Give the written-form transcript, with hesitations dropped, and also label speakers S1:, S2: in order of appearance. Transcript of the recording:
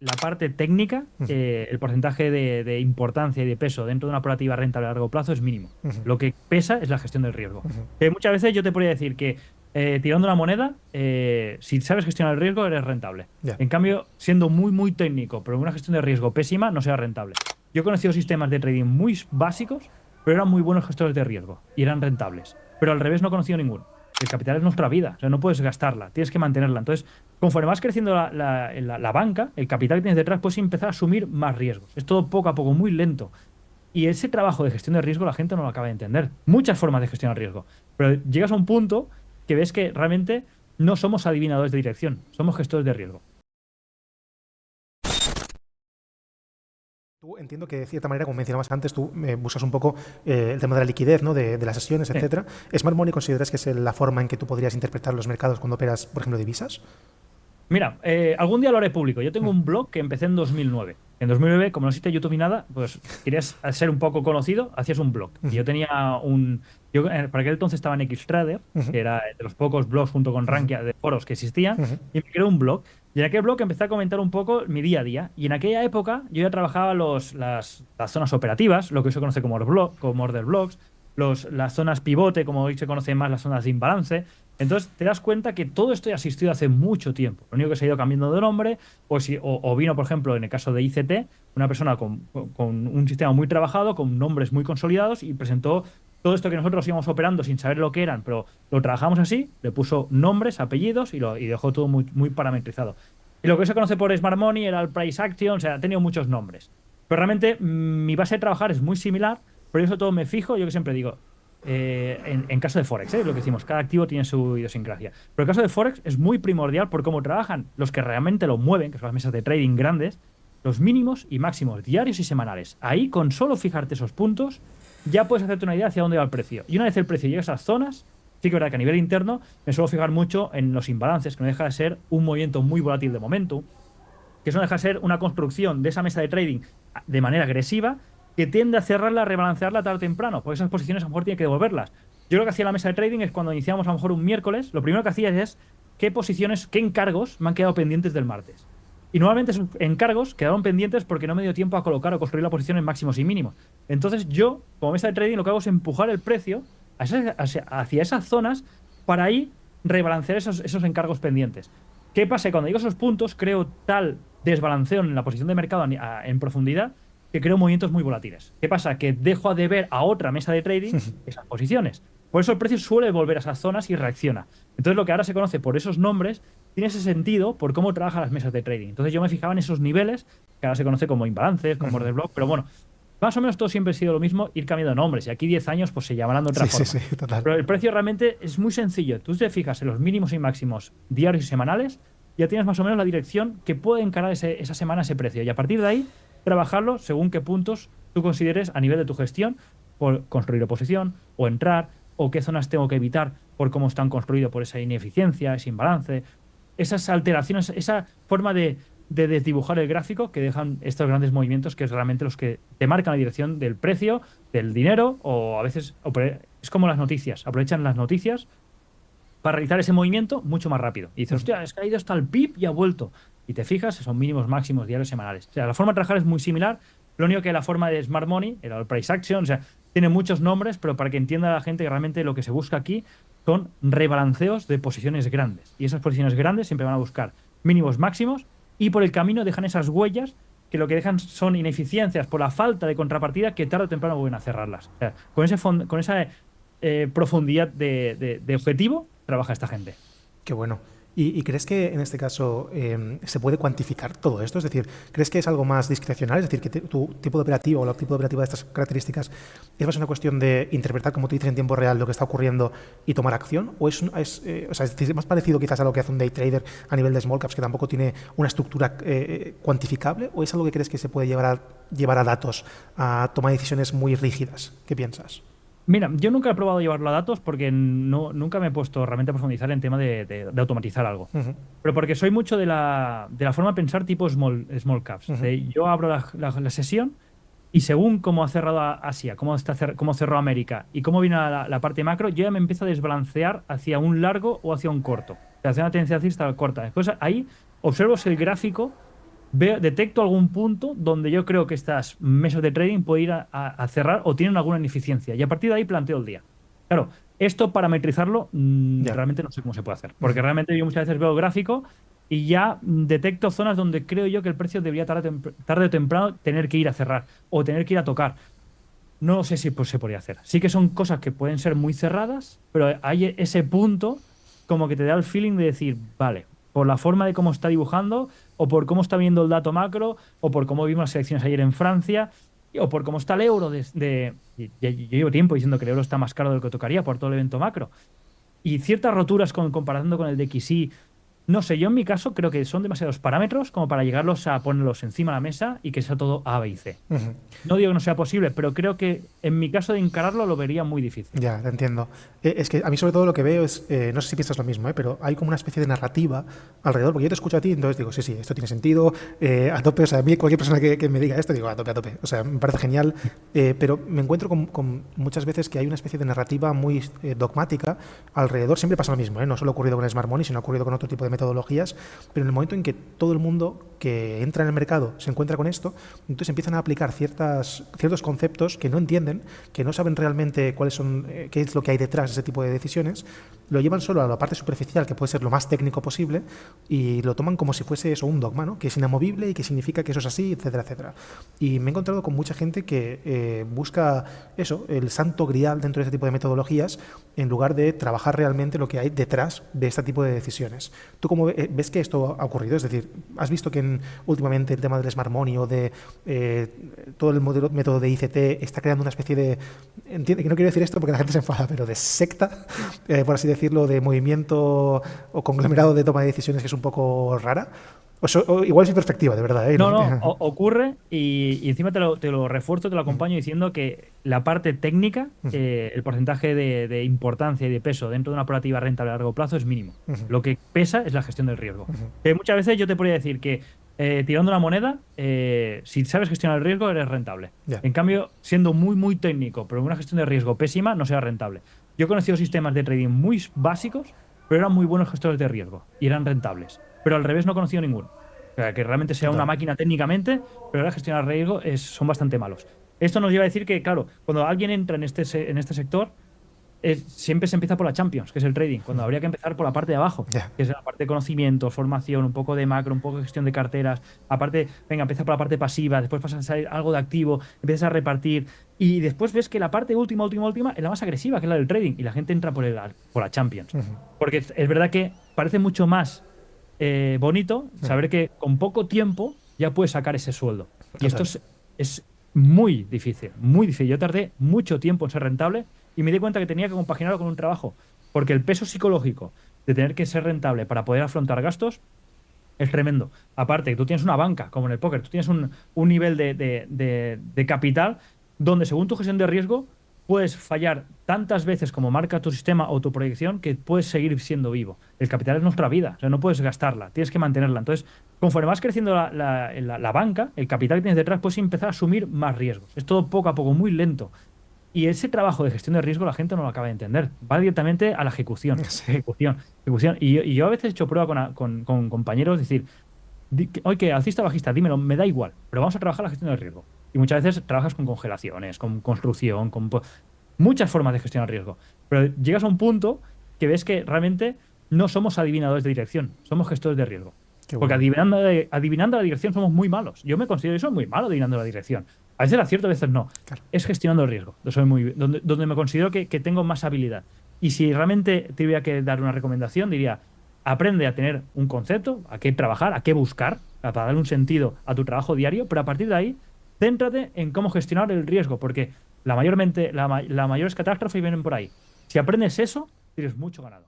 S1: la parte técnica,
S2: Ujú,
S1: el porcentaje de importancia y de peso dentro de una operativa rentable a largo plazo es mínimo.
S2: ujú,
S1: Lo que pesa es la gestión del riesgo.
S2: ujú.
S1: Muchas veces yo te podría decir que tirando la moneda, si sabes gestionar el riesgo, eres rentable.
S2: Ya.
S1: En cambio, siendo muy, muy técnico, pero una gestión de riesgo pésima, no será rentable. Yo he conocido sistemas de trading muy básicos, pero eran muy buenos gestores de riesgo y eran rentables. Pero al revés no he conocido ninguno. El capital es nuestra vida, o sea, no puedes gastarla, tienes que mantenerla. Entonces, conforme vas creciendo la banca, el capital que tienes detrás, puedes empezar a asumir más riesgos. Es todo poco a poco, muy lento. Y ese trabajo de gestión de riesgo la gente no lo acaba de entender. Muchas formas de gestionar riesgo. Pero llegas a un punto que ves que realmente no somos adivinadores de dirección, somos gestores de riesgo.
S2: Tú entiendo que de cierta manera, como mencionabas antes, tú buscas un poco el tema de la liquidez, ¿no? De las sesiones,
S1: Sí.
S2: etcétera. ¿Smart Money consideras que es la forma en que tú podrías interpretar los mercados cuando operas, por ejemplo, divisas?
S1: Mira, algún día lo haré público. Yo tengo
S2: Mm,
S1: un blog que empecé en 2009. En 2009, como no existe YouTube ni nada, pues querías ser un poco conocido, hacías un blog. Y
S2: ujú,
S1: yo tenía un... Yo para aquel entonces estaba en Xtrader,
S2: ujú,
S1: que era de los pocos blogs junto con
S2: ujú,
S1: Rankia de foros que existían,
S2: ujú,
S1: y me creé un blog. Y en aquel blog empecé a comentar un poco mi día a día. Y en aquella época yo ya trabajaba las zonas operativas, lo que hoy se conoce como order blocks, las zonas pivote, como hoy se conocen más las zonas de imbalance. Entonces te das cuenta que todo esto ya ha existido hace mucho tiempo. Lo único que se ha ido cambiando de nombre, o vino, por ejemplo, en el caso de ICT, una persona con un sistema muy trabajado, con nombres muy consolidados, y presentó todo esto que nosotros íbamos operando sin saber lo que eran, pero lo trabajamos así, le puso nombres, apellidos y dejó todo muy, muy parametrizado. Y lo que se conoce por Smart Money era el Price Action, o sea, ha tenido muchos nombres. Pero realmente mi base de trabajar es muy similar, pero yo sobre todo me fijo, yo que siempre digo, en caso de Forex, lo que decimos, cada activo tiene su idiosincrasia. Pero el caso de Forex es muy primordial por cómo trabajan los que realmente lo mueven, que son las mesas de trading grandes, los mínimos y máximos diarios y semanales. Ahí, con solo fijarte esos puntos, ya puedes hacerte una idea hacia dónde va el precio. Y una vez el precio llega a esas zonas, sí que es verdad que a nivel interno me suelo fijar mucho en los imbalances, que no deja de ser un movimiento muy volátil de momento, que eso no deja de ser una construcción de esa mesa de trading de manera agresiva que tiende a cerrarla, a rebalancearla tarde o temprano, porque esas posiciones a lo mejor tiene que devolverlas. Yo lo que hacía en la mesa de trading es cuando iniciamos a lo mejor un miércoles, lo primero que hacía es qué posiciones, qué encargos me han quedado pendientes del martes. Y nuevamente esos encargos quedaron pendientes porque no me dio tiempo a colocar o construir la posición en máximos y mínimos. Entonces yo, como mesa de trading, lo que hago es empujar el precio hacia esas zonas para ahí rebalancear esos encargos pendientes. ¿Qué pasa? Cuando llego a esos puntos, creo tal desbalanceo en la posición de mercado en profundidad que creo movimientos muy volátiles. ¿Qué pasa? Que dejo a deber a otra mesa de trading esas posiciones. Por eso el precio suele volver a esas zonas y reacciona. Entonces lo que ahora se conoce por esos nombres tiene ese sentido por cómo trabajan las mesas de trading. Entonces yo me fijaba en esos niveles que ahora se conoce como imbalances, como
S2: ujú.
S1: order block, pero bueno, más o menos todo siempre ha sido lo mismo, ir cambiando de nombres. Y aquí 10 años pues se llamarán de otra
S2: Sí, sí,
S1: forma.
S2: sí, total.
S1: Pero el precio realmente es muy sencillo. Tú te fijas en los mínimos y máximos diarios y semanales, ya tienes más o menos la dirección que puede encarar esa semana ese precio. Y a partir de ahí, trabajarlo según qué puntos tú consideres a nivel de tu gestión, por construir oposición, o entrar, o qué zonas tengo que evitar por cómo están construidos, por esa ineficiencia, ese imbalance, esas alteraciones, esa forma de desdibujar el gráfico que dejan estos grandes movimientos, que es realmente los que te marcan la dirección del precio, del dinero, o a veces es como las noticias, aprovechan las noticias para realizar ese movimiento mucho más rápido. Y dices,
S2: Ujú.
S1: hostia, es que ha ido hasta el PIB y ha vuelto. Y te fijas, son mínimos máximos diarios semanales. O sea, la forma de trabajar es muy similar. Lo único que la forma de Smart Money, el Price Action, o sea, tiene muchos nombres, pero para que entienda la gente que realmente lo que se busca aquí son rebalanceos de posiciones grandes. Y esas posiciones grandes siempre van a buscar mínimos máximos y por el camino dejan esas huellas que lo que dejan son ineficiencias por la falta de contrapartida que tarde o temprano vuelven a cerrarlas. O sea, con esa profundidad de objetivo trabaja esta gente.
S2: Qué bueno. ¿Y crees que en este caso se puede cuantificar todo esto? Es decir, ¿crees que es algo más discrecional? Es decir, que tu tipo de operativa o el tipo de operativa de estas características es más una cuestión de interpretar, como tú dices, en tiempo real lo que está ocurriendo y tomar acción? ¿O o sea, es decir, más parecido quizás a lo que hace un day trader a nivel de small caps, que tampoco tiene una estructura cuantificable? ¿O es algo que crees que se puede llevar a datos, a tomar decisiones muy rígidas? ¿Qué piensas?
S1: Mira, yo nunca he probado llevarlo a datos porque nunca me he puesto realmente a profundizar en tema de automatizar algo.
S2: Ujú,
S1: Pero porque soy mucho de la forma de pensar tipo small caps.
S2: ujú,
S1: Yo abro la sesión y según cómo ha cerrado Asia, cómo cerró América y cómo viene la parte macro, yo ya me empiezo a desbalancear hacia un largo o hacia un corto. O sea, hacia una tendencia alcista corta. Después ahí observo si el gráfico detecto algún punto donde yo creo que estas mesas de trading pueden ir a cerrar o tienen alguna ineficiencia. Y a partir de ahí planteo el día. Claro, esto parametrizarlo
S2: Ya.
S1: realmente no sé cómo se puede hacer. Porque
S2: Ujú.
S1: realmente yo muchas veces veo el gráfico y ya detecto zonas donde creo yo que el precio debería tarde o temprano tener que ir a cerrar o tener que ir a tocar. No sé si pues, se podría hacer. Sí que son cosas que pueden ser muy cerradas, pero hay ese punto como que te da el feeling de decir, vale, por la forma de cómo está dibujando, o por cómo está viendo el dato macro, o por cómo vimos las elecciones ayer en Francia, o por cómo está el euro. Yo llevo tiempo diciendo que el euro está más caro de lo que tocaría por todo el evento macro. Y ciertas roturas comparando con el de XY, no sé, yo en mi caso creo que son demasiados parámetros como para llegarlos a ponerlos encima de la mesa y que sea todo A, B y C.
S2: Ujú.
S1: No digo que no sea posible, pero creo que en mi caso de encararlo lo vería muy difícil.
S2: Ya, te entiendo. Es que a mí sobre todo lo que veo es, no sé si piensas lo mismo, pero hay como una especie de narrativa alrededor, porque yo te escucho a ti, entonces digo, sí, sí, esto tiene sentido, a tope, o sea, a mí cualquier persona que me diga esto, digo, a tope, o sea, me parece genial, pero me encuentro con muchas veces que hay una especie de narrativa muy dogmática alrededor, siempre pasa lo mismo, no solo ha ocurrido con Smart Money, sino ha ocurrido con otro tipo de metodologías, pero en el momento en que todo el mundo que entra en el mercado se encuentra con esto, entonces empiezan a aplicar ciertos conceptos que no entienden, que no saben realmente cuáles son, qué es lo que hay detrás de ese tipo de decisiones, lo llevan solo a la parte superficial, que puede ser lo más técnico posible, y lo toman como si fuese eso, un dogma, ¿no? Que es inamovible y que significa que eso es así, etcétera, etcétera. Y me he encontrado con mucha gente que busca eso, el santo grial dentro de este tipo de metodologías, en lugar de trabajar realmente lo que hay detrás de este tipo de decisiones. ¿Tú cómo ves que esto ha ocurrido? Es decir, ¿has visto que últimamente el tema del Smart Money o de todo el método de ICT está creando una especie de, entiende que no quiero decir esto porque la gente se enfada, pero de secta, por así decirlo, de movimiento o conglomerado de toma de decisiones que es un poco rara? O igual es mi perspectiva, de verdad, ¿eh?
S1: No, no, ocurre y encima te lo refuerzo, te lo acompaño diciendo que la parte técnica, el porcentaje de importancia y de peso dentro de una operativa rentable a largo plazo es mínimo. Lo que pesa es la gestión del riesgo. Muchas veces yo te podría decir que tirando una moneda, si sabes gestionar el riesgo, eres rentable.
S2: Ya.
S1: En cambio, siendo muy, muy técnico, pero una gestión de riesgo pésima, no será rentable. Yo he conocido sistemas de trading muy básicos, pero eran muy buenos gestores de riesgo y eran rentables. Pero al revés no he conocido ninguno. O sea, que realmente sea una
S2: Total.
S1: máquina técnicamente, pero la gestionar riesgo son bastante malos. Esto nos lleva a decir que, claro, cuando alguien entra en este sector, siempre se empieza por la Champions, que es el trading, cuando habría que empezar por la parte de abajo,
S2: Ya.
S1: que es la parte de conocimiento, formación, un poco de macro, un poco de gestión de carteras. Aparte, venga, empieza por la parte pasiva, después pasas a salir algo de activo, empiezas a repartir, y después ves que la parte última, última, última es la más agresiva, que es la del trading, y la gente entra por la Champions. Porque es verdad que parece mucho más bonito saber que con poco tiempo ya puedes sacar ese sueldo. Y esto
S2: Total.
S1: es muy difícil, muy difícil. Yo tardé mucho tiempo en ser rentable y me di cuenta que tenía que compaginarlo con un trabajo, porque el peso psicológico de tener que ser rentable para poder afrontar gastos es tremendo. Aparte, que tú tienes una banca, como en el póker, tú tienes un nivel de capital donde según tu gestión de riesgo puedes fallar tantas veces como marca tu sistema o tu proyección que puedes seguir siendo vivo. El capital es nuestra vida, o sea, no puedes gastarla, tienes que mantenerla. Entonces, conforme vas creciendo la banca, el capital que tienes detrás, puedes empezar a asumir más riesgos. Es todo poco a poco, muy lento. Y ese trabajo de gestión de riesgo la gente no lo acaba de entender. Va directamente a la ejecución.
S2: Sí.
S1: Ejecución, ejecución. Y yo a veces he hecho prueba con compañeros, decir, oye, que alcista bajista, dímelo, me da igual, pero vamos a trabajar la gestión del riesgo. Y muchas veces trabajas con congelaciones, con construcción, con muchas formas de gestionar riesgo. Pero llegas a un punto que ves que realmente no somos adivinadores de dirección, somos gestores de riesgo.
S2: Qué
S1: Porque
S2: bueno.
S1: adivinando la dirección somos muy malos. Yo me considero eso muy malo adivinando la dirección. A veces acierto, a veces no.
S2: Claro.
S1: Es gestionando el riesgo. Donde me considero que tengo más habilidad. Y si realmente tuviera que dar una recomendación, diría, aprende a tener un concepto, a qué trabajar, a qué buscar, para darle un sentido a tu trabajo diario, pero a partir de ahí, céntrate en cómo gestionar el riesgo, porque las mayores catástrofes vienen por ahí. Si aprendes eso, tienes mucho ganado.